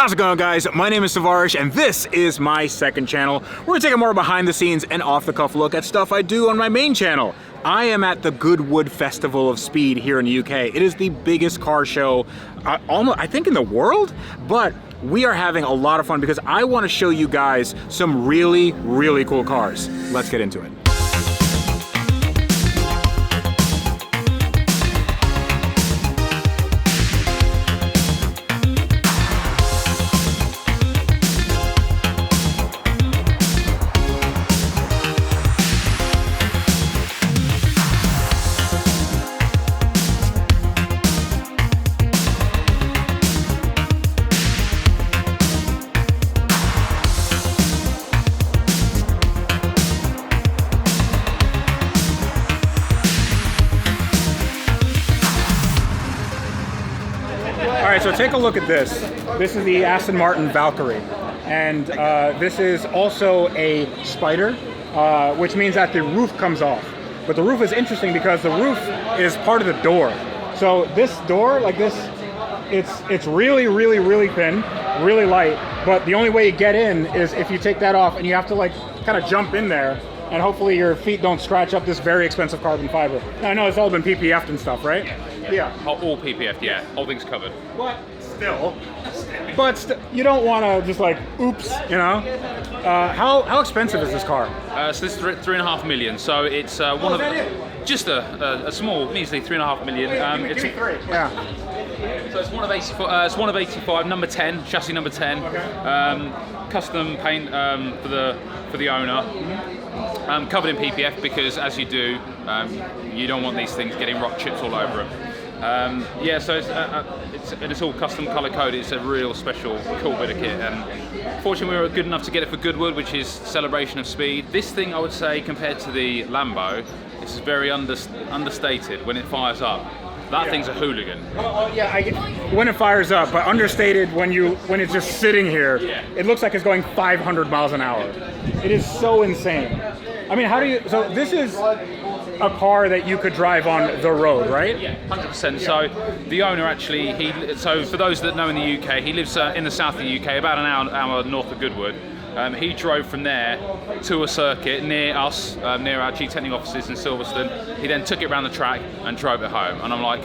How's it going, guys? My name is Savarish, and this is my second channel. We're gonna take a more behind the scenes and off the cuff look at stuff I do on my main channel. I am at the Goodwood Festival of Speed here in the UK. It is the biggest car show, almost, I think, in the world, but we are having a lot of fun because I want to show you guys some really, really cool cars. Let's get into it. So take a look at this. This is the Aston Martin Valkyrie. And this is also a spider, which means that the roof comes off. But the roof is interesting because the roof is part of the door. So this door, like this, it's really, really, really thin, really light. But the only way you get in is if you take that off, and you have to like kind of jump in there, and hopefully your feet don't scratch up this very expensive carbon fiber. Now, I know it's all been PPF'd and stuff, right? Yeah. All PPF'd, yeah. All things covered. But you don't want to just like, oops, you know? How expensive is this car? So this is 3.5 million. So it's one of just a small, measly 3.5 million. It's yeah. So it's one of 85, number 10, chassis number 10. Okay. Custom paint for the owner. Covered in PPF because, as you do, you don't want these things getting rock chips all over them. Yeah, so it's all custom color coded. It's a real special, cool bit of kit. And fortunately, we were good enough to get it for Goodwood, which is celebration of speed. This thing, I would say, compared to the Lambo, it's very understated when it fires up. That thing's a hooligan. Well, yeah, when it fires up, but understated when it's just sitting here. Yeah. It looks like it's going 500 miles an hour. It is so insane. I mean, so this is a car that you could drive on the road, right? Yeah, 100%. So the owner actually, so for those that know in the UK, he lives in the south of the UK, about an hour north of Goodwood. He drove from there to a circuit near us, near our Gtechniq offices in Silverstone. He then took it around the track and drove it home. And I'm like,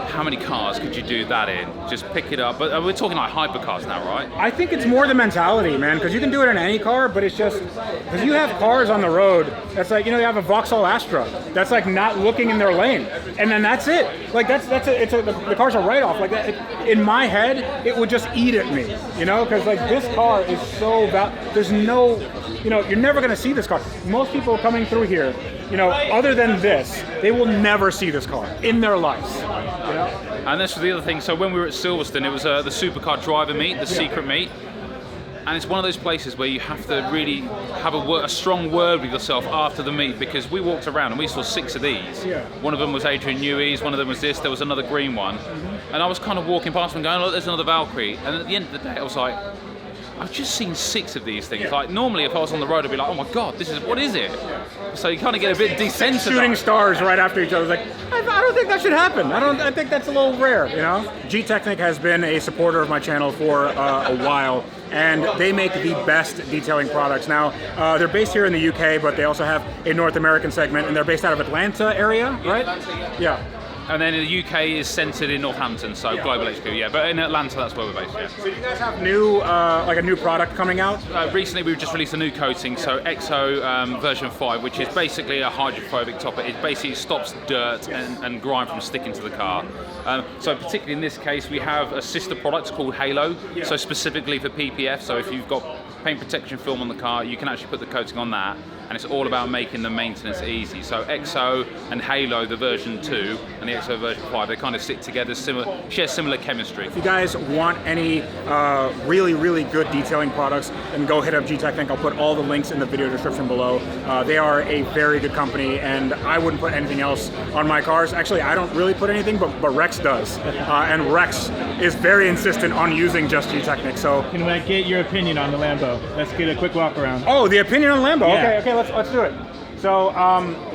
how many cars could you do that in? Just pick it up. But we're talking like hypercars now, right? I think it's more the mentality, man, because you can do it in any car, but it's just, because you have cars on the road that's like, you know, you have a Vauxhall Astra that's like not looking in their lane. And then that's it. Like the car's a write-off. Like that, in my head, it would just eat at me, you know, because like this car is so, there's no, you know, you're never going to see this car. Most people coming through here, you know, other than this, they will never see this car in their lives. You know? And this was the other thing. So when we were at Silverstone, it was the supercar driver meet, the secret meet. And it's one of those places where you have to really have a strong word with yourself after the meet, because we walked around and we saw 6 of these. Yeah. One of them was Adrian Newey's, one of them was this, there was another green one. Mm-hmm. And I was kind of walking past them going, look, there's another Valkyrie. And at the end of the day, I was like, I've just seen 6 of these things. Yeah. Like normally if I was on the road, I'd be like, oh my God, what is it? So you kind of get a bit desensitized. Shooting stars right after each other. Like, I don't think that should happen. I think that's a little rare, you know? Gtechniq has been a supporter of my channel for a while, and they make the best detailing products. Now, they're based here in the UK, but they also have a North American segment, and they're based out of Atlanta area, right? Yeah. And then in the UK is centered in Northampton, so global HQ, yeah. But in Atlanta, that's where we're based, yeah. So you guys have new, like a new product coming out? Recently, we've just released a new coating, so EXO version 5, which is basically a hydrophobic topper. It basically stops dirt and grime from sticking to the car. So particularly in this case, we have a sister product called Halo, so specifically for PPF. So if you've got paint protection film on the car, you can actually put the coating on that. And it's all about making the maintenance easy. So EXO and Halo, the version 2, and the EXO version 5, they kind of sit together, share similar chemistry. If you guys want any really, really good detailing products, then go hit up Gtechniq. I'll put all the links in the video description below. They are a very good company, and I wouldn't put anything else on my cars. Actually, I don't really put anything, but Rex does. And Rex is very insistent on using just Gtechniq. So can I get your opinion on the Lambo? Let's get a quick walk around. Oh, the opinion on the Lambo? Yeah. Okay, let's do it. So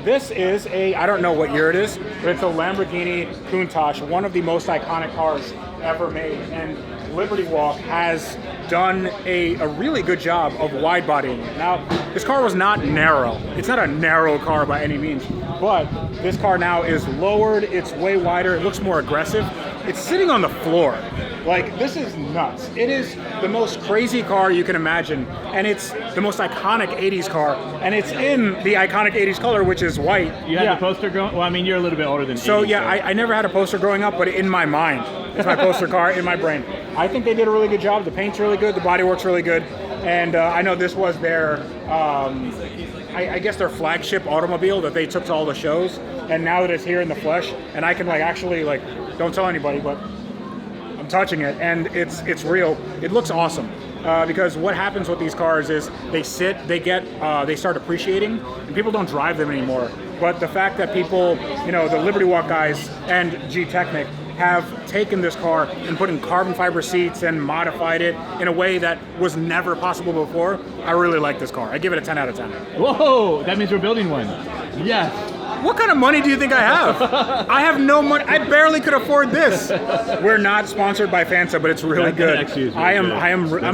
this is I don't know what year it is, but it's a Lamborghini Countach, one of the most iconic cars ever made. And Liberty Walk has done a really good job of wide bodying it. Now, this car was not narrow. It's not a narrow car by any means, but this car now is lowered, it's way wider, it looks more aggressive. It's sitting on the floor. Like, this is nuts. It is the most crazy car you can imagine, and it's the most iconic 80s car, and it's in the iconic 80s color, which is white. You had the poster growing? Well, I mean, you're a little bit older than So 80, yeah, I never had a poster growing up, but in my mind, it's my poster car in my brain. I think they did a really good job. The paint's really good, the bodywork's really good, and I know this was their, I guess their flagship automobile that they took to all the shows, and now that it's here in the flesh, and I can like actually like, don't tell anybody, but I'm touching it, and it's real. It looks awesome. Because what happens with these cars is they sit, they start appreciating, and people don't drive them anymore. But the fact that people, you know, the Liberty Walk guys and Gtechniq have taken this car and put in carbon fiber seats and modified it in a way that was never possible before, I really like this car. I give it a 10 out of 10. Whoa, that means we're building one. Yes. What kind of money do you think I have? I have no money. I barely could afford this. We're not sponsored by Fanta, but it's really good. I'm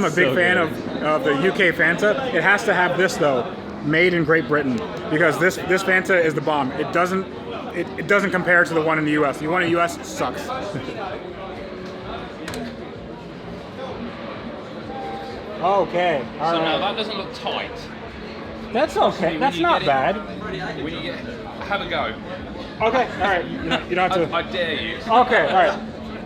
a big fan of the UK Fanta. It has to have this though, made in Great Britain, because this Fanta is the bomb. It doesn't compare to the one in the US. The one in the US sucks. Okay. So now that doesn't look tight. That's okay. That's not bad. When you have a go. Okay. All right. You don't have to. I dare you. Okay. All right.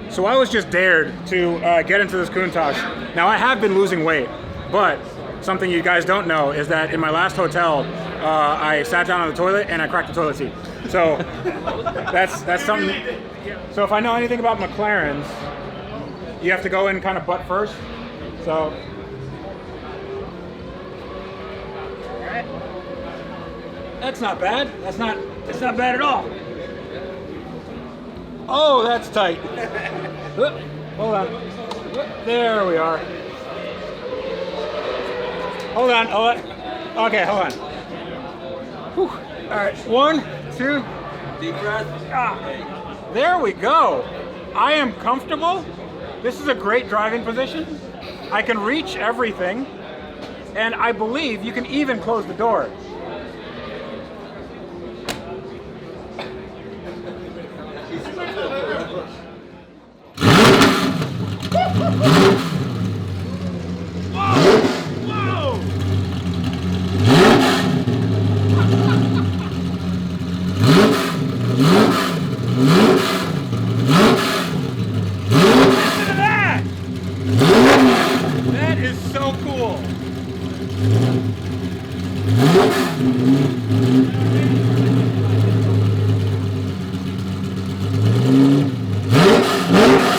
So I was just dared to get into this Countach. Now I have been losing weight, but something you guys don't know is that in my last hotel, I sat down on the toilet and I cracked the toilet seat. So that's something. So if I know anything about McLarens, you have to go in kind of butt first. So. That's not bad. It's not bad at all. Oh, that's tight. Hold on. There we are. Hold on. Okay, hold on. Whew. All right, 1, 2. Deep breath. There we go. I am comfortable. This is a great driving position. I can reach everything, and I believe you can even close the door. That is so cool.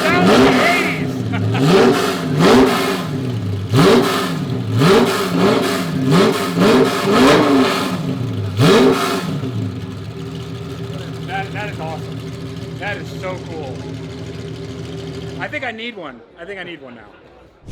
Sounds like the 80s. That is awesome. That is so cool. I think I need one. Now.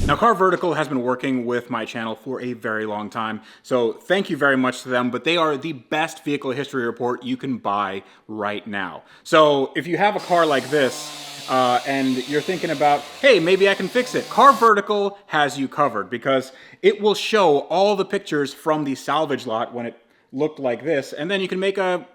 Now, Car Vertical has been working with my channel for a very long time, so thank you very much to them, but they are the best vehicle history report you can buy right now. So if you have a car like this, and you're thinking about, hey, maybe I can fix it, Car Vertical has you covered, because it will show all the pictures from the salvage lot when it looked like this, and then you can make a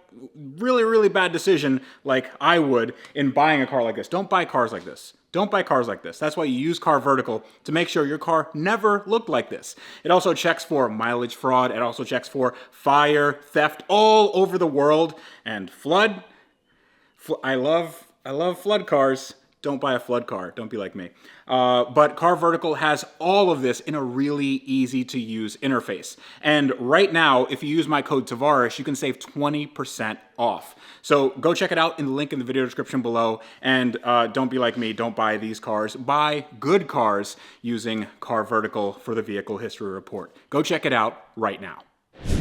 really, really bad decision like I would in buying a car like this. Don't buy cars like this. Don't buy cars like this. That's why you use Car Vertical, to make sure your car never looked like this. It also checks for mileage fraud. It also checks for fire, theft all over the world, and flood. I love flood cars. Don't buy a flood car. Don't be like me. But Car Vertical has all of this in a really easy to use interface. And right now, if you use my code Tavares, you can save 20% off. So go check it out in the link in the video description below. And don't be like me. Don't buy these cars. Buy good cars using Car Vertical for the vehicle history report. Go check it out right now.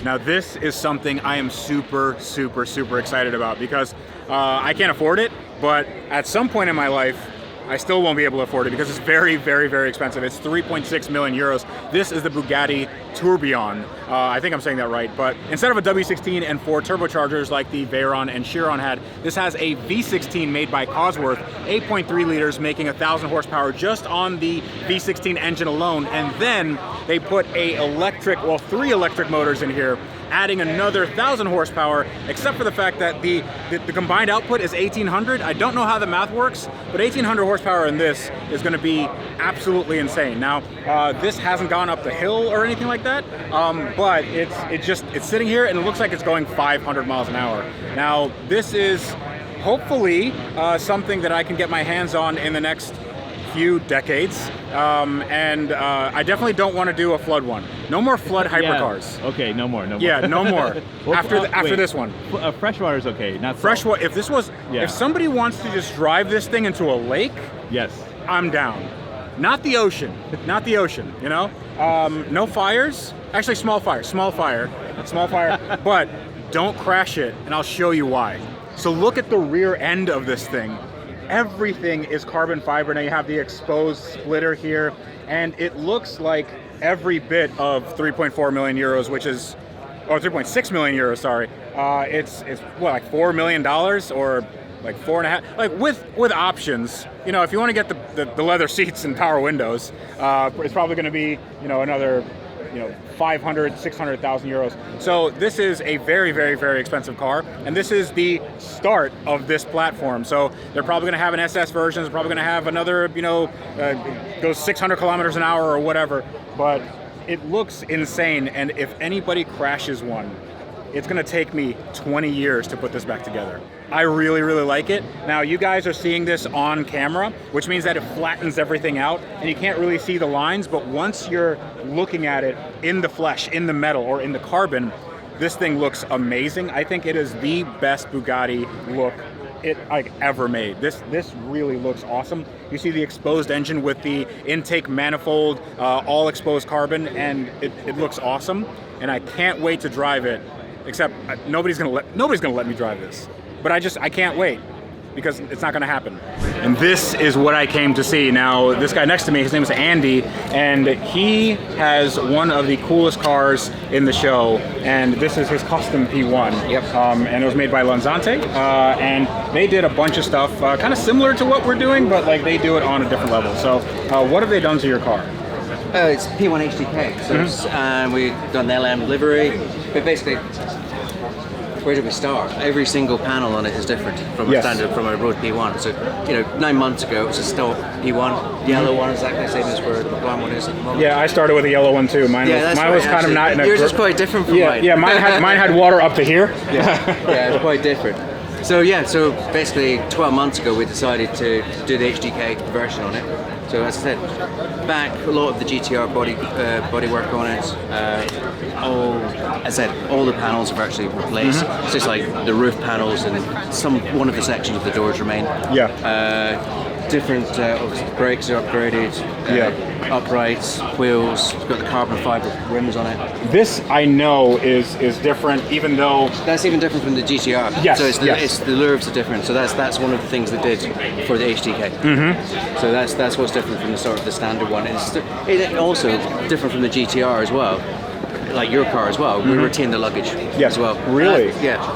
Now this is something I am super, super, super excited about, because I can't afford it, but at some point in my life, I still won't be able to afford it because it's very, very, very expensive. It's 3.6 million euros. This is the Bugatti Tourbillon. I think I'm saying that right, but instead of a W16 and 4 turbochargers like the Veyron and Chiron had, this has a V16 made by Cosworth, 8.3 liters, making 1,000 horsepower just on the V16 engine alone. And then they put three electric motors in here, adding another 1,000 horsepower, except for the fact that the combined output is 1,800. I don't know how the math works, but 1,800 horsepower in this is going to be absolutely insane. Now, this hasn't gone up the hill or anything like that, but it's sitting here and it looks like it's going 500 miles an hour. Now, this is hopefully something that I can get my hands on in the next few decades, and I definitely don't want to do a flood one. No more flood hypercars. Yeah. Okay, no more. Yeah, no more. after this one. Freshwater's okay, not freshwater. If somebody wants to just drive this thing into a lake, yes, I'm down. Not the ocean. Not the ocean. You know, no fires. Actually, small fire. But don't crash it, and I'll show you why. So look at the rear end of this thing. Everything is carbon fiber. Now you have the exposed splitter here, and it looks like every bit of 3.4 million euros, which is, or 3.6 million euros, sorry. It's what, like $4 million or like 4.5, like with options. You know, if you want to get the leather seats and power windows, it's probably going to be, you know, another, 500, 600,000 euros. So this is a very, very, very expensive car, and this is the start of this platform. So they're probably going to have an SS version. They're probably going to have another, goes 600 kilometers an hour or whatever. But it looks insane, and if anybody crashes one, it's going to take me 20 years to put this back together. I really, really like it. Now, you guys are seeing this on camera, which means that it flattens everything out, and you can't really see the lines, but once you're looking at it in the flesh, in the metal, or in the carbon, this thing looks amazing. I think it is the best Bugatti look ever made. This really looks awesome. You see the exposed engine with the intake manifold, all exposed carbon, and it looks awesome, and I can't wait to drive it. Except nobody's gonna let me drive this. But I can't wait, because it's not gonna happen. And this is what I came to see. Now, this guy next to me, his name is Andy, and he has one of the coolest cars in the show, and this is his custom P1. Yep. And it was made by Lanzante, and they did a bunch of stuff kind of similar to what we're doing, but like they do it on a different level. So what have they done to your car? It's P1 HDK, so we've done the LM livery, but basically, where do we start? Every single panel on it is different from a standard, from a road P1. So, 9 months ago it was a stock P1, yellow one, exactly the same as where the McLaren one is at the moment. Yeah, I started with a yellow one too. Mine was kind of not in a... Yours is quite different from mine. Yeah, mine had water up to here. Yeah, it's quite different. So basically 12 months ago we decided to do the HDK version on it. So as I said, back a lot of the GTR body work on it. All the panels are virtually replaced. It's just like the roof panels and one of the sections of the doors remain. Yeah. Different brakes are upgraded. Uprights, wheels. It's got the carbon fiber rims on it. This I know is different, even though that's even different from the GTR. Yes. So it's the lures are different. So that's one of the things they did for the HDK. So that's what's different from the standard one. It's also different from the GTR as well. Like your car as well, we retain the luggage as well. Really?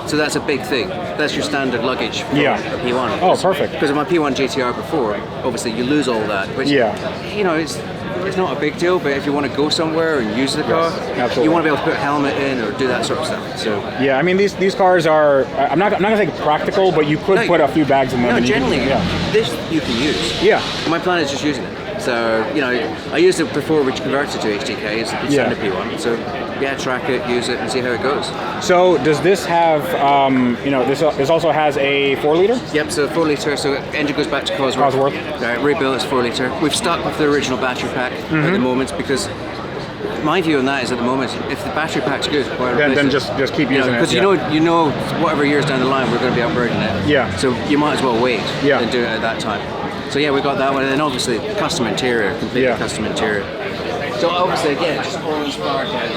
So that's a big thing. That's your standard luggage for a P1. Oh, perfect. Because of my P1 GTR before, obviously you lose all that. Which, it's not a big deal, but if you want to go somewhere and use the car, you want to be able to put a helmet in or do that sort of stuff. So yeah, I mean these cars are, I'm not gonna say practical, but you could put a few bags in them. No, generally, this you can use. Yeah. My plan is just using it. So, I used it before we converted to HDK, it's the standard P1. So, track it, use it, and see how it goes. So, does this have, this also has a 4-liter? Yep, so 4-liter, so engine goes back to Cosworth. Rebuilt as 4-liter. We've stuck with the original battery pack at the moment, because my view on that is at the moment, if the battery pack's good, why then just keep using it. Because you know, whatever years down the line, we're going to be upgrading it. Yeah. So, you might as well wait and do it at that time. So we got that one, and then obviously custom interior, completely custom interior. So obviously again, just all inspired by the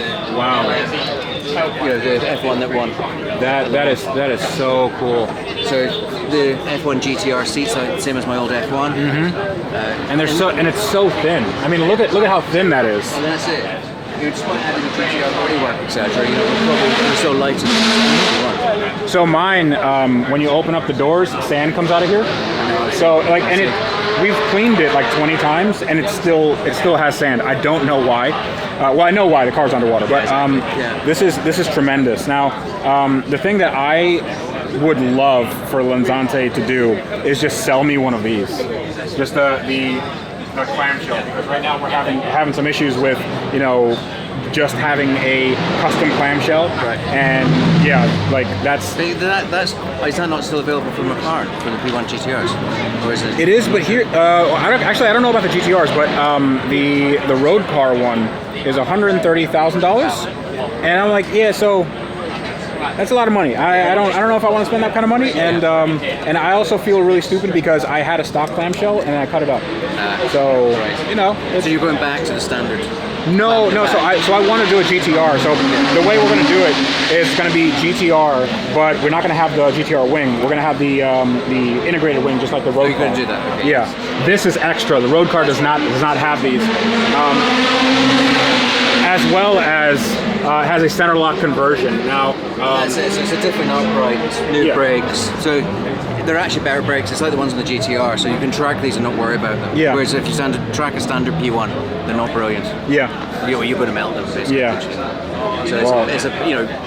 the F1 that won. That is so cool. So the F1 GTR seats, like, same as my old F1. And they're it's so thin. I mean, look at how thin that is. Well, that's it. You just might add in the GTR bodywork, etc. You know, probably so light as you want. So mine, when you open up the doors, sand comes out of here. So like, and we've cleaned it like 20 times, and it still has sand. I don't know why. Well, I know why, the car's underwater, but this is tremendous. Now, the thing that I would love for Lanzante to do is just sell me one of these. Just the clamshell, because right now we're having some issues with, you know, just having a custom clamshell, and yeah, like that's is that not still available for McLaren for the P1 GTRs, or is it? It is, but here I don't know about the GTRs, but the road car one is $130,000, and I'm like, yeah, so that's a lot of money. I don't know if I want to spend that kind of money, and I also feel really stupid because I had a stock clamshell and I cut it up. So you know. So you're going back to the standard. No. So I want to do a GTR. So the way we're going to do it is going to be GTR, but we're not going to have the GTR wing. We're going to have the integrated wing, just like the road car. You're going to do that. Okay. Yeah. This is extra. The road car does not have these. As well as has a center lock conversion. Now, it's a different upright, new brakes. So they're actually better brakes. It's like the ones on the GTR, so you can track these and not worry about them. Yeah. Whereas if you track a standard P1, they're not brilliant. Yeah. You're going to melt them, basically. Yeah. So it's a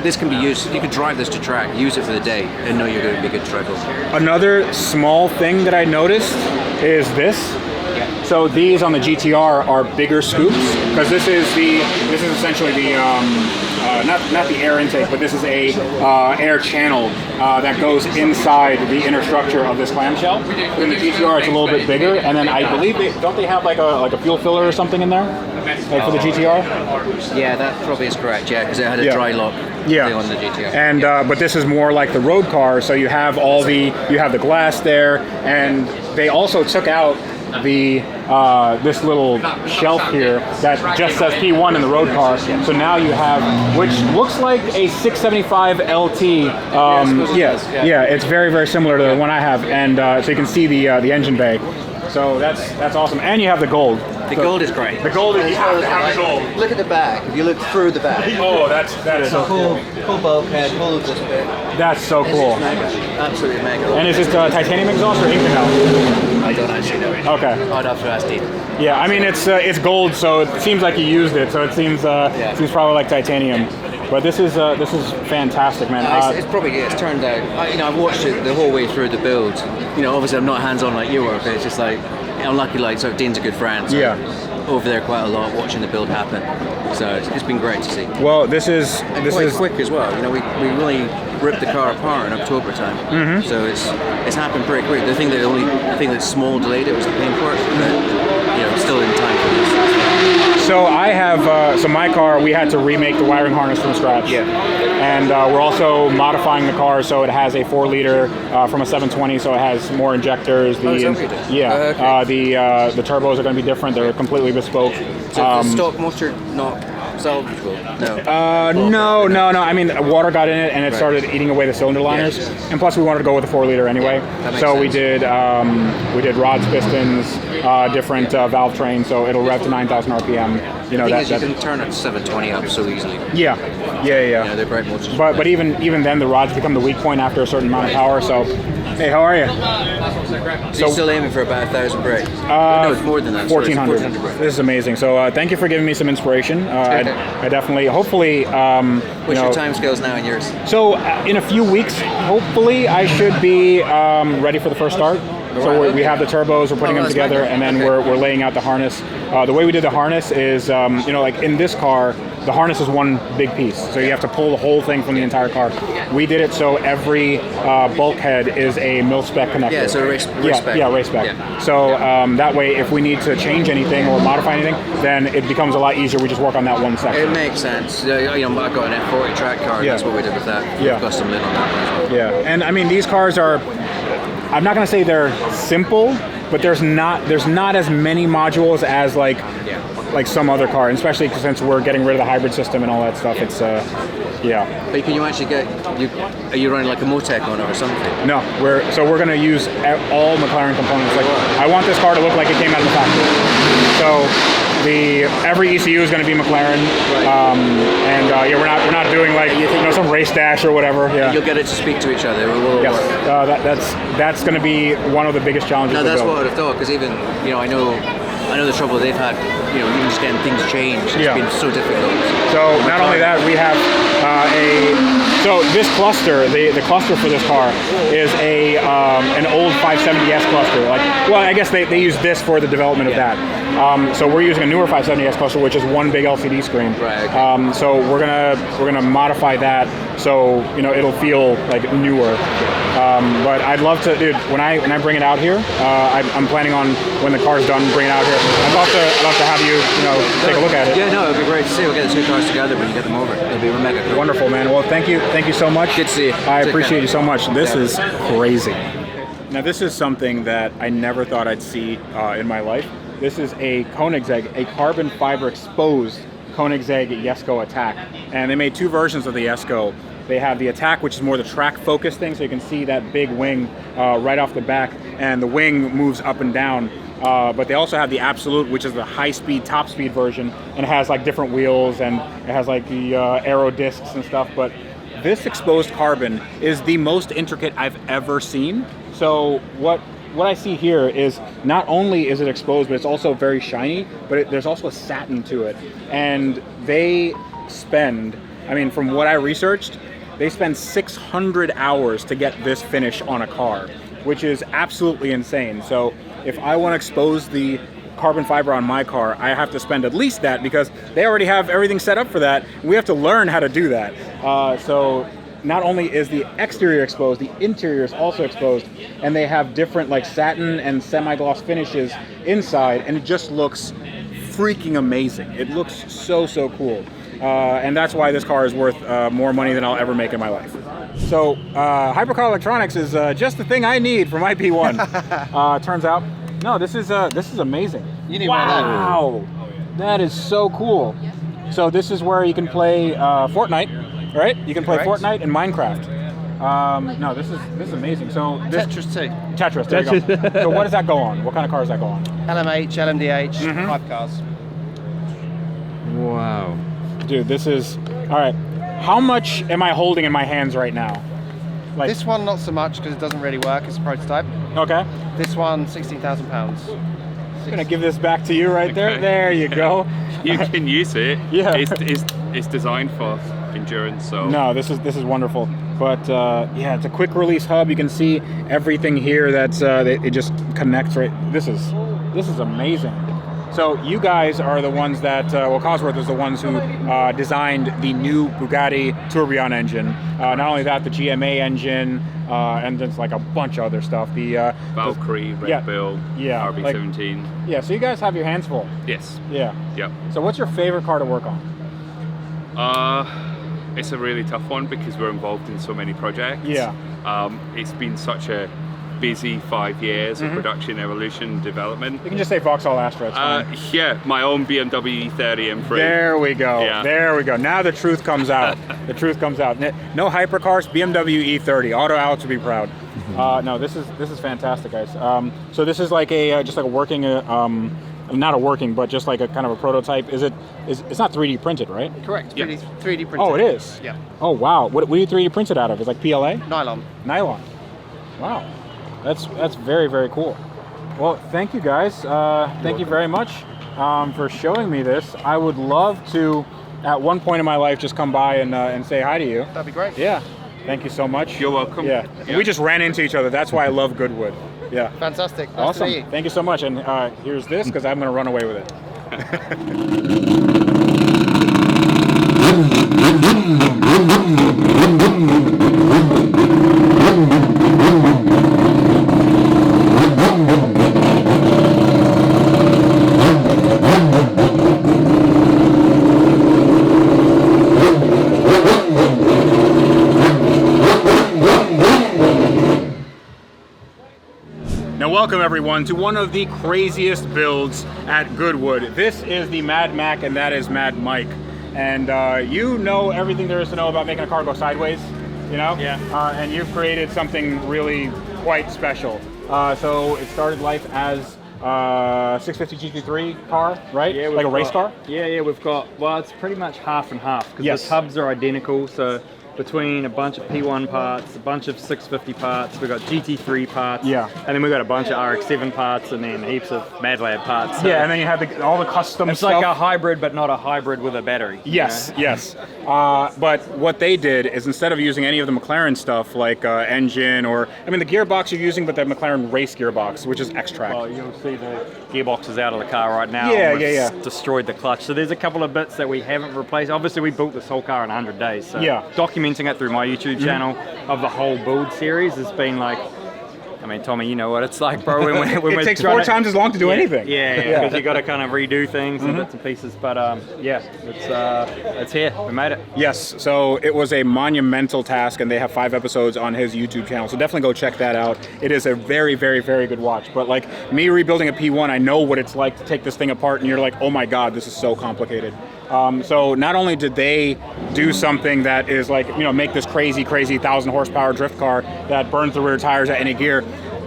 this can be used. You can drive this to track, use it for the day, and know you're going to be good to drive over. Another small thing that I noticed is this. So these on the GTR are bigger scoops, because this is essentially the not the air intake, but this is a air channel that goes inside the inner structure of this clamshell. In the GTR, it's a little bit bigger, and then I believe don't they have like a fuel filler or something in there, like for the GTR? Yeah, that probably is correct. Yeah, because it had a dry lock. Yeah, on the GTR. And but this is more like the road car, so you have the glass there, and they also took out this little shelf here that just says P1 in the road car. So now you have, which looks like a 675 LT. Yeah, it's very, very similar to the one I have, and so you can see the engine bay. So that's awesome, and you have the gold. The gold is great. The gold is, you have to have the gold. Look at the back. If you look through the back. Oh, that is so cool. Full bulkhead, full of this bit. That's so cool. Absolutely mega. And is this titanium exhaust or Inconel? I don't actually know. Okay. I'd have to ask Dean. Yeah, I mean it's gold, so it seems like you used it. So it seems probably like titanium. But this is fantastic, man. It's probably it's turned out. I've watched it the whole way through the build. Obviously I'm not hands-on like you are, but it's just like unlucky. Like, so Dean's a good friend. So over there quite a lot, watching the build happen. So it's been great to see. Well, this is quick as well. We really ripped the car apart in October time. So it's happened pretty quick. The only thing that's small delayed it was the paintwork, but still in time for this. So I have, my car, we had to remake the wiring harness from scratch. Yeah. And we're also modifying the car so it has a 4-liter from a 720, so it has more injectors. The turbos are going to be different. They're completely bespoke. So the stock motor not salvageable? No. No. I mean, water got in it and it started eating away the cylinder liners. Yeah. And plus, we wanted to go with a 4-liter anyway. So we did rods, pistons, different valve trains, so it'll rev to 9,000 RPM. You can turn it to 720 up so easily. Yeah. They're bright motors. But even then, the rods become the weak point after a certain amount of power. So, hey, how are you? So you're still aiming for about 1,000 brake? No, it's more than that. 1,400. This is amazing. So thank you for giving me some inspiration. I definitely, hopefully. What's your time scales now and yours? So in a few weeks, hopefully, I should be ready for the first start. So we have the turbos, we're putting them together, and then we're laying out the harness. The way we did the harness is, like in this car, the harness is one big piece. So you have to pull the whole thing from the entire car. We did it so every bulkhead is a mil-spec connector. Yeah, so race spec. Yeah, race spec. Yeah. So that way, if we need to change anything or modify anything, then it becomes a lot easier. We just work on that one section. It makes sense. I got an F40 track car, and that's what we did with that. Custom lit on that one as well. Yeah, and I mean, these cars are, I'm not going to say they're simple, but there's not as many modules as like some other car, and especially since we're getting rid of the hybrid system and all that stuff. It's yeah. But can you actually are you running like a Motec on it or something? No, we're going to use all McLaren components. Like, I want this car to look like it came out of the factory. So every ECU is going to be McLaren, and yeah, we're not doing like some race dash or whatever. Yeah, you'll get it to speak to each other. Yes, that's going to be one of the what I would have thought, because even I know the trouble they've had. Even just getting things changed. It's been so difficult. So not only that, we have so this cluster, the cluster for this car is an old 570S cluster. I guess they use this for the development of that. So we're using a newer 570S cluster, which is one big LCD screen. Right. Okay. So we're gonna modify that so it'll feel like newer. But I'd love to, dude. When I bring it out here, I'm planning on when the car's done, bring it out here. I'd love to have you take a look at it. Yeah, no, it'd be great to see. We'll get the two cars together when you get them over. It'll be mega cool. Wonderful, man. Well, thank you so much. Good to see you. I appreciate you so much. This is crazy. Now, this is something that I never thought I'd see in my life. This is a Koenigsegg, a carbon fiber exposed Koenigsegg Jesko Attack, and they made two versions of the Jesko. They have the Attack, which is more the track focus thing, so you can see that big wing right off the back, and the wing moves up and down. But they also have the Absolute, which is the high-speed, top-speed version, and it has like different wheels, and it has like the aero discs and stuff. But this exposed carbon is the most intricate I've ever seen. So what I see here is not only is it exposed, but it's also very shiny, but there's also a satin to it. And they spend, from what I researched, they spend 600 hours to get this finish on a car, which is absolutely insane. So if I want to expose the carbon fiber on my car, I have to spend at least that, because they already have everything set up for that. We have to learn how to do that. So not only is the exterior exposed, the interior is also exposed, and they have different like satin and semi-gloss finishes inside, and it just looks freaking amazing. It looks so cool. And that's why this car is worth more money than I'll ever make in my life. So hypercar electronics is just the thing I need for my P1. Turns out, no, this is amazing. You need wow, that is so cool. So this is where you can play Fortnite, right? You can play Fortnite and Minecraft. No, this is amazing. So this Tetris too. Tetris, there you go. So what does that go on? What kind of car does that go on? LMH, LMDH, hypercars. Wow. Dude, this is all right. How much am I holding in my hands right now? Like This one not so much because it doesn't really work. It's a prototype. Okay. This one, £16,000. I'm gonna give this back to you right there. There you go. You can use it. Yeah. It's designed for endurance. So no, this is wonderful. But yeah, it's a quick release hub. You can see everything here. That's it just connects right. This is amazing. So you guys are the ones that, Cosworth is the ones who designed the new Bugatti Tourbillon engine. Not only that, the GMA engine, and just like a bunch of other stuff. The Valkyrie, Red Bull, RB17. Yeah, so you guys have your hands full. Yes. Yeah. Yep. So what's your favorite car to work on? It's a really tough one because we're involved in so many projects. Yeah. It's been such a busy 5 years of production, evolution, development. You can just say Vauxhall Astra. It's fine. Yeah, my own BMW E30 M3. There we go. Yeah. There we go. Now the truth comes out. The truth comes out. No hypercars. BMW E30. Auto Alex would be proud. No, this is fantastic, guys. So this is like just like a working, not a working, but just like a kind of a prototype. It's not 3D printed, right? Correct. Yep. 3D printed. Oh, it is. Yeah. Oh wow. What do you 3D printed out of? It's like PLA. Nylon. Nylon. Wow. That's very, very cool. Well, thank you guys. Thank you very much for showing me this. I would love to, at one point in my life, just come by and say hi to you. That'd be great. Yeah. Thank you so much. You're welcome. Yeah. We just ran into each other. That's why I love Goodwood. Yeah. Fantastic. Nice Awesome. to meet you. Thank you so much. And here's this, because I'm going to run away with it. welcome everyone to one of the craziest builds at Goodwood. This is the MadMac and that is Mad Mike. And you know everything there is to know about making a car go sideways, you know? Yeah. And you've created something really quite special. So it started life as 650 GT3 car, right? Yeah, like a race car? Yeah, we've got, well, it's pretty much half and half because Yes. the tubs are identical. So between a bunch of P1 parts, a bunch of 650 parts, we've got GT3 parts, Yeah. and then we've got a bunch of RX-7 parts and then heaps of MadLab parts. So Yeah, and then you have all the custom it's stuff. like a hybrid, but not a hybrid with a battery. Yes, yes. But what they did is instead of using any of the McLaren stuff like engine or, I mean the gearbox you're using, but the McLaren race gearbox, which is X-Track. Well, you'll see the gearbox is out of the car right now. Yeah, and we've yeah. destroyed the clutch. So there's a couple of bits that we haven't replaced. Obviously, we built this whole car in 100 days. So Yeah. documenting it through my YouTube channel of the whole build series has been like, I mean, Tommy, you know what it's like, bro. When It we're takes trying 4 times as long to do anything. Yeah, because you got to kind of redo things and bits and pieces. But yeah, it's here. We made it. Yes, so it was a monumental task, and they have 5 episodes on his YouTube channel, so definitely go check that out. It is a very, very, very good watch. But like me rebuilding a P1, I know what it's like to take this thing apart, and you're like, oh my god, this is so complicated. So not only did they do something that is like, you know, make this crazy 1,000 horsepower drift car that burns the rear tires at any gear,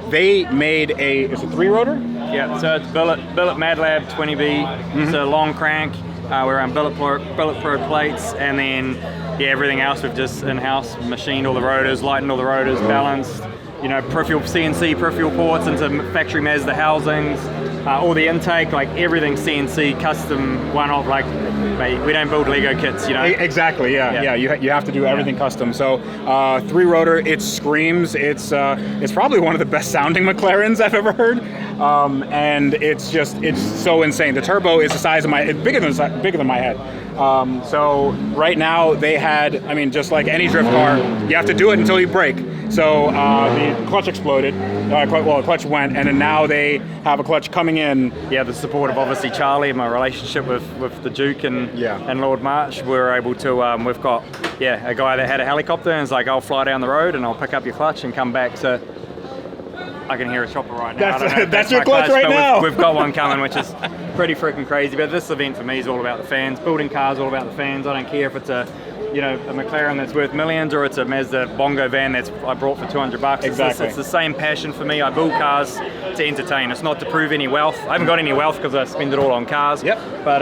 they made it's a 3-rotor? Yeah, so it's billet MadLab 20B. It's a long crank. We're on billet pro plates, and then everything else we've just in-house machined all the rotors, lightened all the rotors, balanced, you know, peripheral CNC peripheral ports into factory Mazda housings, all the intake, like everything CNC custom one-off. Like, mate, we don't build Lego kits, you know. Exactly, yeah. You have to do everything custom. So 3-rotor, it screams. It's probably one of the best sounding McLarens I've ever heard, and it's so insane. The turbo is the size of it's bigger than my head. So right now they had, I mean, just like any drift car, you have to do it until you break. So the clutch exploded, the clutch went, and then now they have a clutch coming in. Yeah, the support of obviously Charlie and my relationship with the Duke and Lord March, we were able to, we've got, a guy that had a helicopter and is like, I'll fly down the road and I'll pick up your clutch and come back. So I can hear a chopper right now. That's your my clutch right but now. We've got one coming, which is pretty freaking crazy. But this event for me is all about the fans. Building cars all about the fans. I don't care if it's a McLaren that's worth millions or it's a Mazda Bongo van I brought for $200. Exactly. It's the same passion for me. I build cars to entertain. It's not to prove any wealth. I haven't got any wealth because I spend it all on cars. Yep. But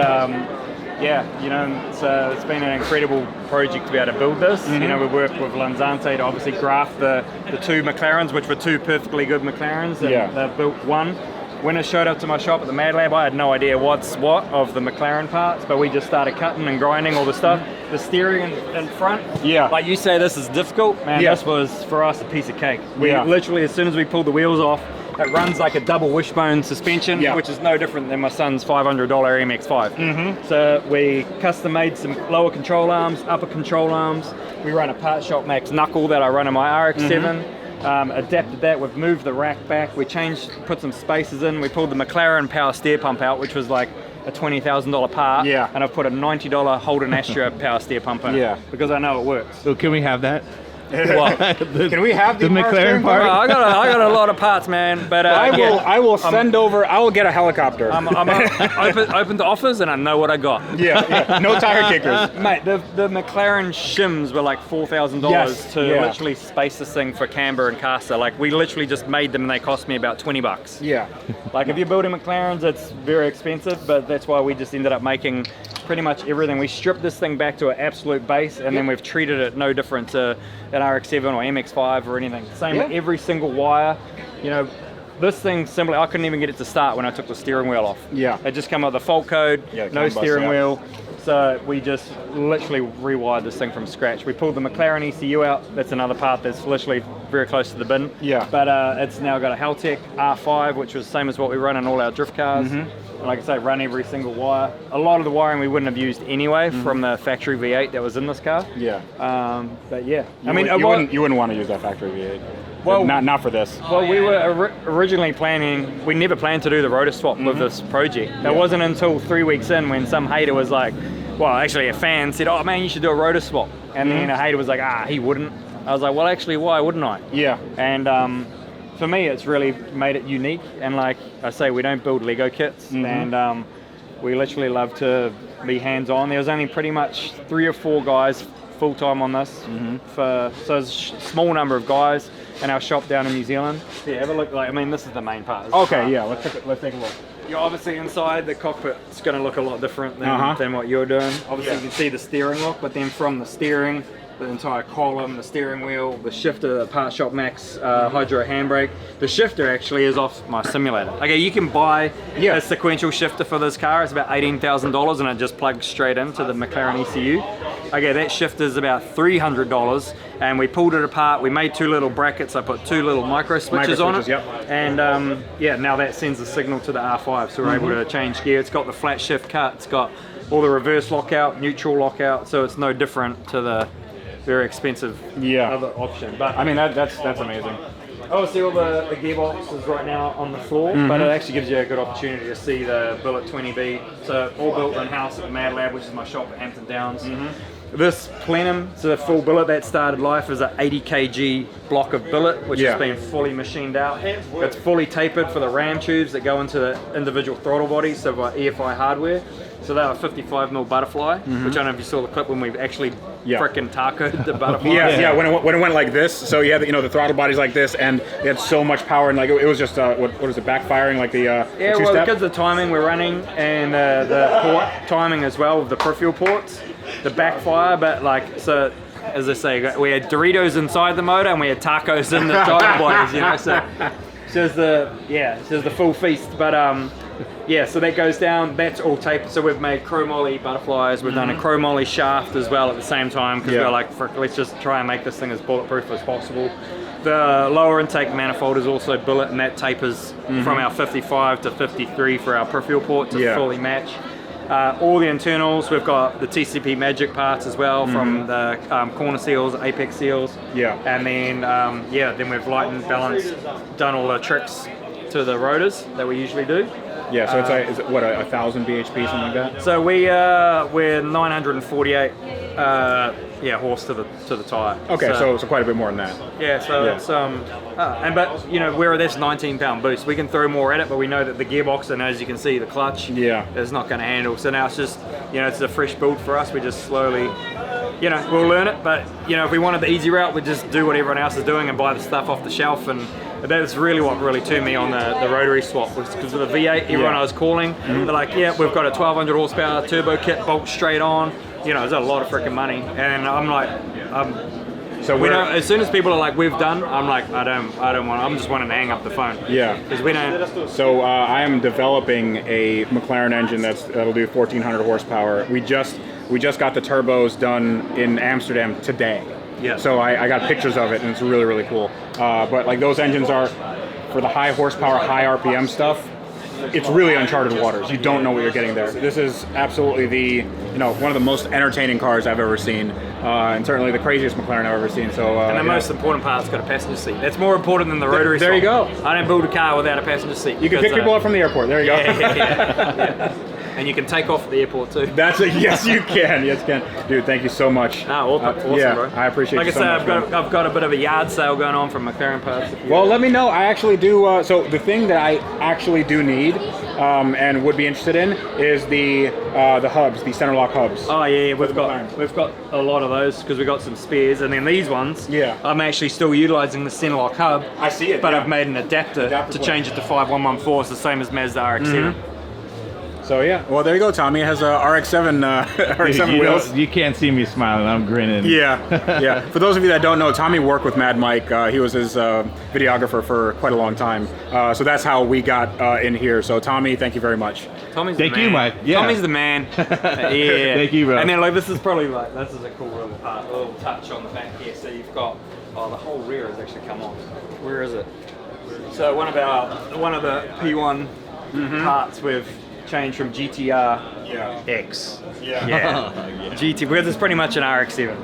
it's been an incredible project to be able to build this. You know, we worked with Lanzante to obviously graft the 2 McLarens, which were 2 perfectly good McLarens, and they've built one. When it showed up to my shop at the MadLab, I had no idea what's what of the McLaren parts, but we just started cutting and grinding all the stuff. The steering in front, like you say, this is difficult, man. This was, for us, a piece of cake. We literally, as soon as we pulled the wheels off, it runs like a double wishbone suspension, which is no different than my son's $500 MX-5. So we custom made some lower control arms, upper control arms. We run a Part Shop Max knuckle that I run in my RX-7. Adapted that, we've moved the rack back, we put some spacers in, we pulled the McLaren power steer pump out, which was like a $20,000 part, and I've put a $90 Holden Astra power steer pump in because I know it works. So can we have that? Can we have the McLaren part? I got a lot of parts, man. But I will send over. I will get a helicopter. I'm open to offers, and I know what I got. No tire kickers, mate. The McLaren shims were like $4,000 to literally space this thing for camber and caster. Like we literally just made them, and they cost me about $20. Like if you're building McLarens, it's very expensive, but that's why we just ended up making pretty much everything. We stripped this thing back to an absolute base, and then we've treated it no different to an RX-7 or MX-5 or anything. Same with every single wire. You know, this thing simply, I couldn't even get it to start when I took the steering wheel off. It just came out the fault code, no steering wheel. So we just literally rewired this thing from scratch. We pulled the McLaren ECU out. That's another part that's literally very close to the bin. But it's now got a Haltech R5, which was the same as what we run in all our drift cars. And like I say, run every single wire. A lot of the wiring we wouldn't have used anyway from the factory V8 that was in this car. But yeah, I mean, you wouldn't want to use that factory V8. Well, not for this. Well, we were originally planning. We never planned to do the rotor swap with this project. It wasn't until 3 weeks in when some hater was like, well, actually a fan said, "Oh man, you should do a rotor swap," and then a hater was like, "Ah, he wouldn't." I was like, "Well, actually, why wouldn't I?" And for me, it's really made it unique. And like I say, we don't build Lego kits, and we literally love to be hands-on. There was only pretty much 3 or 4 guys full-time on this, so it's a small number of guys in our shop down in New Zealand. Yeah, have a look. Like, I mean, this is the main part. Okay, yeah, let's take a look. You're obviously inside, the cockpit's going to look a lot different than what you're doing. Obviously, you can see the steering look, but then from the steering, the entire column, the steering wheel, the shifter, the Part Shop Max Hydro handbrake. The shifter actually is off my simulator. Okay, you can buy a sequential shifter for this car. It's about $18,000 and it just plugs straight into the McLaren ECU. Okay, that shifter is about $300 and we pulled it apart. We made 2 little brackets. I put 2 little micro switches on it. And now that sends a signal to the R5, so we're able to change gear. It's got the flat shift cut. It's got all the reverse lockout, neutral lockout, so it's no different to the very expensive other option. But I mean, that's amazing. Obviously, all the gearbox is right now on the floor, but it actually gives you a good opportunity to see the Billet 20B. So all built in-house at the Mad Lab, which is my shop at Hampton Downs. This plenum, so the full billet that started life is an 80 kg block of billet, which has been fully machined out. It's fully tapered for the ram tubes that go into the individual throttle bodies, so by EFI hardware. So they were 55mm butterfly, which I don't know if you saw the clip when we actually frickin' tacoed the butterfly. When it went like this, so you had the throttle bodies like this, and it had so much power, and like it was just what was it, backfiring like the yeah, the well, two-step? because of the timing we're running and the port timing as well with the peripheral ports, the backfire. But like, so as I say, we had Doritos inside the motor and we had tacos in the throttle bodies, so it's the full feast. But yeah, so that goes down, that's all tapered. So we've made chromoly butterflies, we've done a chromoly shaft as well at the same time, because we're like, let's just try and make this thing as bulletproof as possible. The lower intake manifold is also billet, and that tapers from our 55 to 53 for our peripheral port to fully match. All the internals, we've got the TCP Magic parts as well, from the corner seals, apex seals. And then, then we've lightened, balanced, done all the tricks to the rotors that we usually do. Yeah, so it's is it what, 1,000 bhp, something like that? So we're 948 horse to the tire. Okay, so quite a bit more than that. Yeah, so it's but where this 19-pound boost, we can throw more at it, but we know that the gearbox, and as you can see, the clutch is not going to handle. So now it's just it's a fresh build for us. We just slowly we'll learn it, but if we wanted the easy route, we'd just do what everyone else is doing and buy the stuff off the shelf. And that's really what turned me on the rotary swap, was because of the V8. Everyone I was calling, they're like, yeah, we've got a 1200 horsepower turbo kit, bolt straight on. It's a lot of freaking money, and I'm like, so as soon as people are like, we've done, I'm like, I don't want. I'm just wanting to hang up the phone. Yeah, because we don't. So I am developing a McLaren engine that'll do 1400 horsepower. We just got the turbos done in Amsterdam today. Yeah. So I got pictures of it, and it's really, really cool. But like, those engines are for the high horsepower, high RPM stuff. It's really uncharted waters. You don't know what you're getting there. This is absolutely one of the most entertaining cars I've ever seen, and certainly the craziest McLaren I've ever seen. So, and the most important part's got a passenger seat. That's more important than the rotary. There you go. I don't build a car without a passenger seat. You can pick people up from the airport. There you go. Yeah. And you can take off at the airport too. Yes, you can. Yes, you can. Dude, thank you so much. Awesome, bro. I appreciate it so much. Like I say, I've got a bit of a yard sale going on from McLaren parts. Well, let me know. I actually do. So the thing that I actually do need and would be interested in is the hubs, the center lock hubs. Oh yeah, we've got a lot of those because we've got some spares, and then these ones. Yeah. I'm actually still utilizing the center lock hub. I see it. But I've made an adapter to change it to 5114. It's the same as Mazda RX-7. So yeah, well there you go, Tommy. It has RX-7 wheels. You can't see me smiling. I'm grinning. Yeah. For those of you that don't know, Tommy worked with MadMac. He was his videographer for quite a long time. So that's how we got in here. So Tommy, thank you very much. Thank you, Mike. Yeah. Tommy's the man. Yeah. Thank you, bro. And then this is probably this is a cool little touch on the back here. So you've got the whole rear has actually come off. Where is it? So one of the P1 parts we've changed from GTR X. GT, because it's pretty much an RX-7.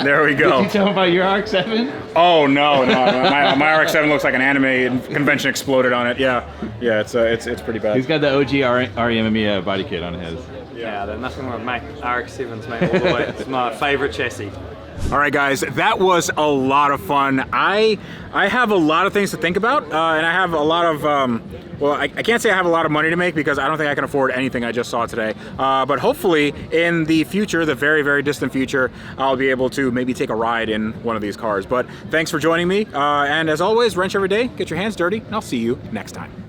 There we go. Did you tell him about your RX-7? Oh no. My RX-7 looks like an anime convention exploded on it. Yeah, it's pretty bad. He's got the OG REMME body kit on his. Yeah, there's nothing wrong with RX-7s, mate, all the way. It's my favorite chassis. All right, guys, that was a lot of fun. I have a lot of things to think about, and I have a lot of, well, I can't say I have a lot of money to make because I don't think I can afford anything I just saw today. But hopefully in the future, the very, very distant future, I'll be able to maybe take a ride in one of these cars. But thanks for joining me. And as always, wrench every day, get your hands dirty, and I'll see you next time.